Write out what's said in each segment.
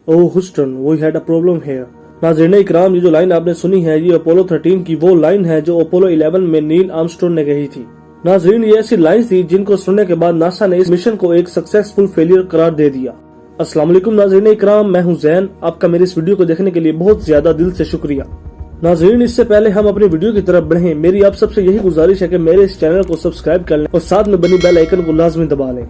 Oh Houston, we had a problem here. नाज़रीन इकराम, ये जो लाइन आपने सुनी है ये अपोलो 13 की वो लाइन है जो अपोलो 11 में नील आर्मस्ट्रॉन्ग ने कही थी। नाज़रीन, ये ऐसी लाइन थी जिनको सुनने के बाद नासा ने इस मिशन को एक सक्सेसफुल फेलियर करार दे दिया। अस्सलाम वालेकुम नाज़रीन इकराम, मैं हूं जैन। आपका मेरे इस वीडियो को देखने के लिए बहुत ज्यादा दिल से शुक्रिया। नाज़रीन, इससे पहले हम अपनी वीडियो की तरफ बढ़ें, मेरी आप सबसे यही गुजारिश है कि मेरे इस चैनल को सब्सक्राइब कर लें और साथ में बनी बेल आइकन को लाजमी दबा लें।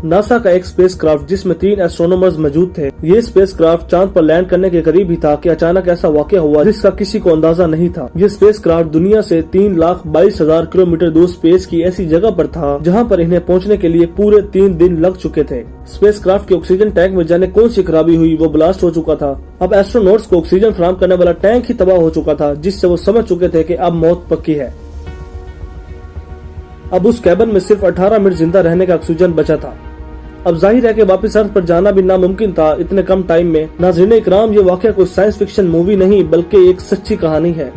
नासा का एक स्पेसक्राफ्ट जिसमें 3 एस्ट्रोनॉमर्स मौजूद थे, ये स्पेसक्राफ्ट चांद पर लैंड करने के करीब ही था कि अचानक ऐसा वाकया हुआ जिसका किसी को अंदाजा नहीं था। ये स्पेसक्राफ्ट दुनिया से 3,22,000 किलोमीटर दूर स्पेस की ऐसी जगह पर था जहां पर इन्हें पहुंचने के लिए पूरे 3 दिन लग चुके थे। स्पेसक्राफ्ट के ऑक्सीजन टैंक में जाने कौन सी खराबी हुई, वो ब्लास्ट हो चुका था। अब एस्ट्रोनॉट्स को ऑक्सीजन फराहम करने वाला टैंक ही तबाह हो चुका था, जिससे वो समझ चुके थे कि अब मौत पक्की है। अब उस कैबिन में सिर्फ 18 मिनट जिंदा रहने का ऑक्सीजन बचा था। अब जाहिर है कि वापस अर्थ पर जाना भी नामुमकिन था इतने कम टाइम में। नाज़रीन इकराम, ये वाकया कोई साइंस फिक्शन मूवी नहीं बल्कि एक सच्ची कहानी है।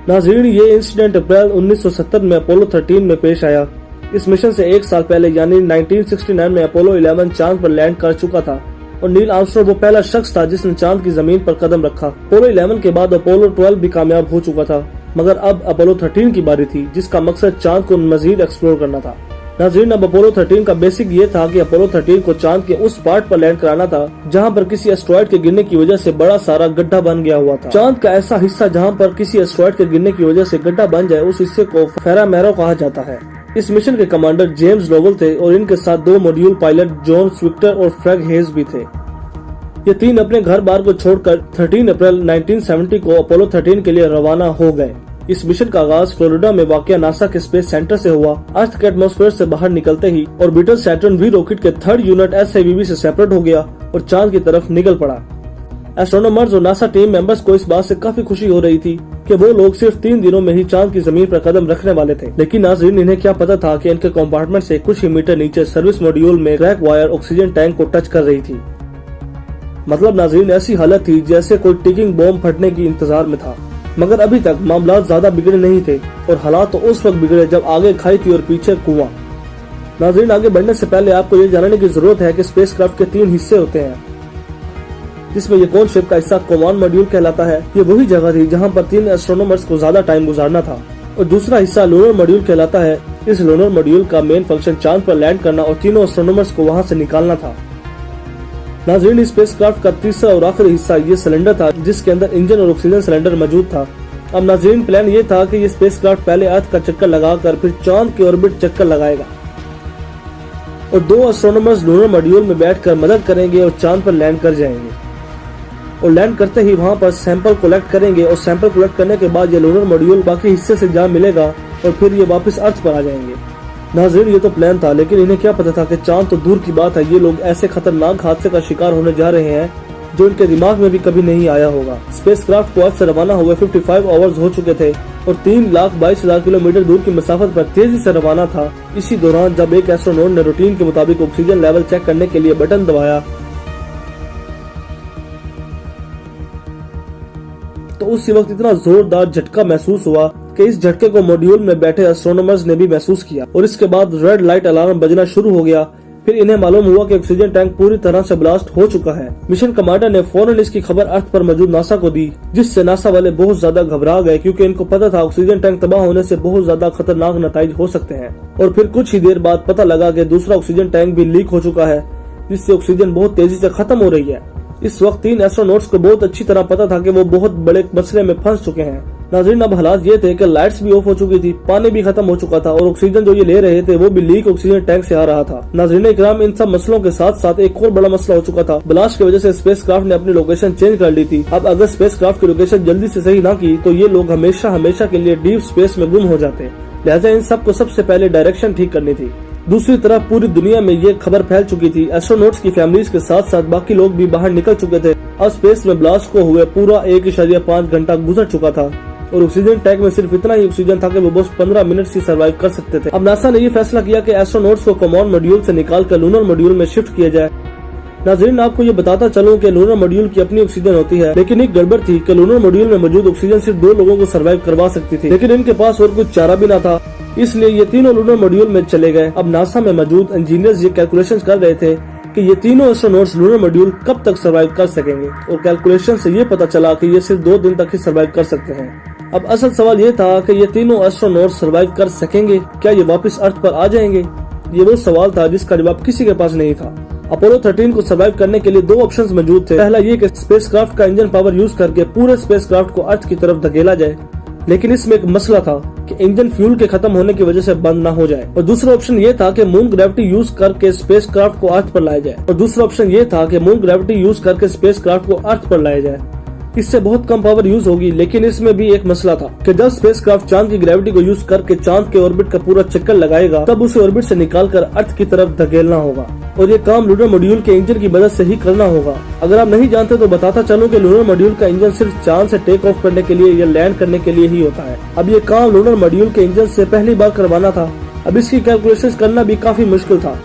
नाज़रीन, ये इंसिडेंट अप्रैल 1970 में अपोलो 13 में पेश आया। इस मिशन से 1 साल पहले यानी 1969 में अपोलो 11 चांद पर लैंड कर चुका था और नील आर्मस्ट्रॉन्ग वो पहला शख्स था जिसने चांद की जमीन पर कदम रखा। अपोलो 11 के बाद अपोलो 12 भी कामयाब हो चुका था, मगर अब अपोलो 13 की बारी थी जिसका मकसद चांद को मजीद एक्सप्लोर करना था। नाज़रीन, अब अपोलो 13 का बेसिक ये था कि अपोलो 13 को चांद के उस पार्ट पर लैंड कराना था जहां पर किसी एस्ट्रॉइड के गिरने की वजह से बड़ा सारा गड्ढा बन गया हुआ था। चांद का ऐसा हिस्सा जहां पर किसी एस्ट्रॉइड के गिरने की वजह से गड्ढा बन जाए, उस हिस्से को फेरा मैरो कहा जाता है। इस मिशन के कमांडर जेम्स लोवेल थे और इनके साथ 2 मॉड्यूल पायलट जॉन स्विक्टर और फ्रैग हेज भी थे। ये 3 अपने घर बार को छोड़कर 13 अप्रैल 1970 को अपोलो 13 के लिए रवाना हो गए। इस मिशन का आगाज फ्लोरिडा में वाक़या नासा के स्पेस सेंटर से हुआ। अर्थ के एटमॉस्फेयर से बाहर निकलते ही ऑर्बिटर सैटर्न वी रॉकेट के 3rd यूनिट SIVB से सेपरेट हो गया और चांद की तरफ निकल पड़ा। एस्ट्रोनॉमर्स और नासा टीम मेंबर्स को इस बात से काफी खुशी हो रही थी कि वो लोग सिर्फ 3 दिनों में ही चांद की जमीन पर कदम रखने वाले थे। लेकिन नाज़रीन, इन्हें क्या पता था कि इनके कंपार्टमेंट से कुछ ही मीटर नीचे सर्विस मॉड्यूल में क्रैक वायर ऑक्सीजन टैंक को टच कर रही थी। मतलब नाज़रीन, ऐसी हालत थी जैसे कोई टिकिंग बॉम्ब फटने की इंतजार में था। मगर अभी तक मामला ज्यादा बिगड़े नहीं थे और हालात तो उस वक्त बिगड़े जब आगे खाई थी और पीछे कुआं। नाज़रीन, आगे बढ़ने से पहले आपको ये जानने की जरूरत है कि स्पेसक्राफ्ट के 3 हिस्से होते हैं, जिसमें ये कौन शेप का हिस्सा कमांड मॉड्यूल कहलाता है। ये वही जगह थी जहां पर 3 एस्ट्रोनॉमर्स को ज्यादा टाइम गुजारना था। और दूसरा हिस्सा लूनर मॉड्यूल कहलाता है। इस लूनर मॉड्यूल का मेन फंक्शन चांद पर लैंड करना और तीनों एस्ट्रोनॉमर्स को वहां से निकालना था। नाज़रीन, स्पेसक्राफ्ट का तीसरा और आखिरी हिस्सा ये सिलेंडर था जिसके अंदर इंजन और ऑक्सीजन सिलेंडर मौजूद था। अब नाज़रीन, प्लान ये था कि ये स्पेसक्राफ्ट पहले अर्थ का चक्कर लगाकर फिर चांद के ऑर्बिट चक्कर लगाएगा और 2 एस्ट्रोनॉमर्स लूनर मॉड्यूल में बैठकर मदद करेंगे और चांद पर लैंड कर जाएंगे। और लैंड करते ही वहां पर सैंपल कलेक्ट करेंगे और सैंपल कलेक्ट करने के बाद ये लूनर मॉड्यूल बाकी हिस्से से जा मिलेगा और फिर ये वापस अर्थ पर आ जाएंगे। नाज़रीन, ये तो प्लान था, लेकिन इन्हें क्या पता था कि चांद तो दूर की बात है, ये लोग ऐसे खतरनाक हादसे का शिकार होने जा रहे हैं जो इनके दिमाग में भी कभी नहीं आया होगा। स्पेसक्राफ्ट को अर्थ से रवाना हुए 55 आवर्स हो चुके थे और 3,22,000 किलोमीटर दूर की मसाफत पर तेजी से रवाना था। इसी दौरान जब एक एस्ट्रोनॉट ने रूटीन के मुताबिक ऑक्सीजन लेवल चेक करने के लिए बटन दबाया तो उसी वक्त इतना जोरदार झटका महसूस हुआ कि इस झटके को मॉड्यूल में बैठे एस्ट्रोनॉमर्स ने भी महसूस किया और इसके बाद रेड लाइट अलार्म बजना शुरू हो गया। फिर इन्हें मालूम हुआ कि ऑक्सीजन टैंक पूरी तरह से ब्लास्ट हो चुका है। मिशन कमांडर ने फौरन इसकी खबर अर्थ पर मौजूद नासा को दी, जिससे नासा वाले बहुत ज्यादा घबरा गए क्योंकि इनको पता था ऑक्सीजन टैंक तबाह होने से बहुत ज्यादा खतरनाक नतीजे हो सकते हैं। और फिर कुछ ही देर बाद पता लगा कि दूसरा ऑक्सीजन टैंक भी लीक हो चुका है, जिससे ऑक्सीजन बहुत तेजी से खत्म हो रही है। इस वक्त 3 एस्ट्रोनॉट्स को बहुत अच्छी तरह पता था कि वो बहुत बड़े मसले में फंस चुके हैं। नाज़रीन, अब हालात ये थे कि लाइट्स भी ऑफ हो चुकी थी, पानी भी खत्म हो चुका था और ऑक्सीजन जो ये ले रहे थे वो भी लीक ऑक्सीजन टैंक से आ रहा था। नाज़रीन इकराम, इन सब मसलों के साथ साथ एक और बड़ा मसला हो चुका था। ब्लास्ट की वजह से स्पेसक्राफ्ट ने अपनी लोकेशन चेंज कर ली थी। अब अगर स्पेसक्राफ्ट की लोकेशन जल्दी से सही ना की तो ये लोग हमेशा हमेशा के लिए डीप स्पेस में गुम हो जाते। लिहाजा इन सब को सबसे पहले डायरेक्शन ठीक करनी थी। दूसरी तरफ पूरी दुनिया में ये खबर फैल चुकी थी। एस्ट्रोनॉट्स की फैमिलीज के साथ साथ बाकी लोग भी बाहर निकल चुके थे। अब स्पेस में ब्लास्ट को हुए पूरा 1.5 घंटा गुजर चुका था और ऑक्सीजन टैंक में सिर्फ इतना ही ऑक्सीजन था कि वो बस 15 मिनट ही सर्वाइव कर सकते थे। अब नासा ने ये फैसला किया कि एस्ट्रोनॉट्स को कमांड मॉड्यूल से निकालकर लूनर मॉड्यूल में शिफ्ट किया जाए। नाज़रीन, आपको ये बताता चलूं कि लूनर मॉड्यूल की अपनी ऑक्सीजन होती है, लेकिन एक गड़बड़ थी कि लूनर मॉड्यूल में मौजूद ऑक्सीजन सिर्फ 2 लोगों को सर्वाइव करवा सकती थी, लेकिन इनके पास और कुछ चारा भी न था, इसलिए ये तीनों लूनर मॉड्यूल में चले गए। अब नासा में मौजूद इंजीनियर्स ये कैलकुलेशंस कर रहे थे कि ये तीनों एस्ट्रोनॉट्स लूनर मॉड्यूल कब तक सर्वाइव कर सकेंगे और कैलकुलेशन से ये पता चला कि ये सिर्फ 2 दिन तक ही सर्वाइव कर सकते हैं। अब असल सवाल ये था कि ये तीनों एस्ट्रोनॉट्स सर्वाइव कर सकेंगे, क्या ये वापस अर्थ पर आ जाएंगे? ये वो सवाल था जिसका जवाब किसी के पास नहीं था। अपोलो 13 को सर्वाइव करने के लिए 2 ऑप्शंस मौजूद थे। पहला ये कि स्पेसक्राफ्ट का इंजन पावर यूज करके पूरे स्पेसक्राफ्ट को अर्थ की तरफ धकेला जाए, लेकिन इसमें एक मसला था कि इंजन फ्यूल के खत्म होने की वजह से बंद न हो जाए। और दूसरा ऑप्शन ये था कि मून ग्रेविटी यूज करके स्पेसक्राफ्ट को अर्थ पर लाया जाए। इससे बहुत कम पावर यूज होगी, लेकिन इसमें भी एक मसला था कि जब स्पेसक्राफ्ट चांद की ग्रेविटी को यूज करके चांद के ऑर्बिट का पूरा चक्कर लगाएगा, तब उसे ऑर्बिट से निकालकर अर्थ की तरफ धकेलना होगा और ये काम लूनर मॉड्यूल के इंजन की मदद से ही करना होगा। अगर आप नहीं जानते तो बताता चलूं कि लूनर मॉड्यूल का इंजन सिर्फ चांद से टेक ऑफ करने के लिए या लैंड करने के लिए ही होता है। अब ये काम लूनर मॉड्यूल के इंजन से पहली बार करवाना था। अब इसकी कैलकुलेशन करना भी काफी मुश्किल था।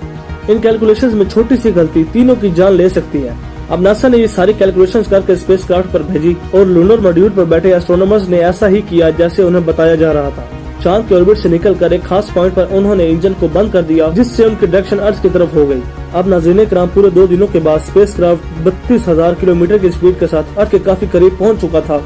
इन कैलकुलेशन में छोटी सी गलती तीनों की जान ले सकती है। अब नासा ने ये सारी कैलकुलेशंस करके स्पेसक्राफ्ट पर भेजी और लूनर मॉड्यूल पर बैठे एस्ट्रोनॉमर्स ने ऐसा ही किया जैसे उन्हें बताया जा रहा था। चांद के ऑर्बिट से निकलकर एक खास पॉइंट पर उन्होंने इंजन को बंद कर दिया, जिससे उनकी डायरेक्शन अर्थ की तरफ हो गई। अब नाज़रीन किराम, पूरे 2 दिनों के बाद स्पेसक्राफ्ट 32,000 किलोमीटर की स्पीड के साथ अर्थ के काफी करीब पहुंच चुका था।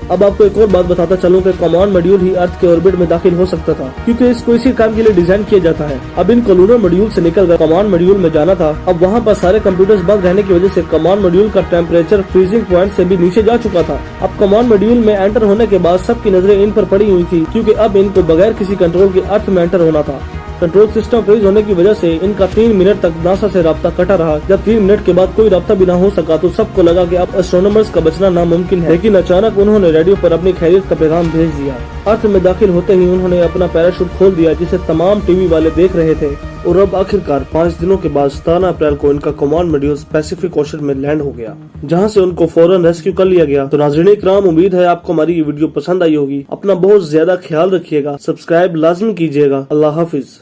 अब आपको एक और बात बताता चलूं कि कमांड मॉड्यूल ही अर्थ के ऑर्बिट में दाखिल हो सकता था, क्योंकि इसको इसी काम के लिए डिजाइन किया जाता है। अब इनको लूनर मॉड्यूल से निकलकर कमांड मॉड्यूल में जाना था। अब वहां पर सारे कंप्यूटर्स बंद रहने की वजह से कमांड मॉड्यूल का टेम्परेचर फ्रीजिंग पॉइंट से भी नीचे जा चुका था। अब कमांड मॉड्यूल में एंटर होने के बाद सबकी नजरें इन पर पड़ी हुई थी, क्योंकि अब इनको बगैर किसी कंट्रोल के अर्थ में एंटर होना था। कंट्रोल सिस्टम फ्रीज होने की वजह से इनका 3 मिनट तक नासा से राब्ता कटा रहा। जब 3 मिनट के बाद कोई राब्ता भी ना हो सका तो सबको लगा कि अब एस्ट्रोनॉमर्स का बचना नामुमकिन है, लेकिन अचानक उन्होंने रेडियो पर अपनी खैरियत का पैगाम भेज दिया। अर्थ में दाखिल होते ही उन्होंने अपना पैराशूट खोल दिया, जिसे तमाम टीवी वाले देख रहे थे। और अब आखिरकार 5 दिनों के बाद 17 अप्रैल को इनका कमांड मॉड्यूल पैसिफिक ओशन में लैंड हो गया, जहां से उनको फौरन रेस्क्यू कर लिया गया। तो नाज़रीन इकराम, उम्मीद है आपको हमारी ये वीडियो पसंद आई होगी। अपना बहुत ज्यादा ख्याल रखिएगा, सब्सक्राइब लाजमी कीजिएगा। अल्लाह हाफिज।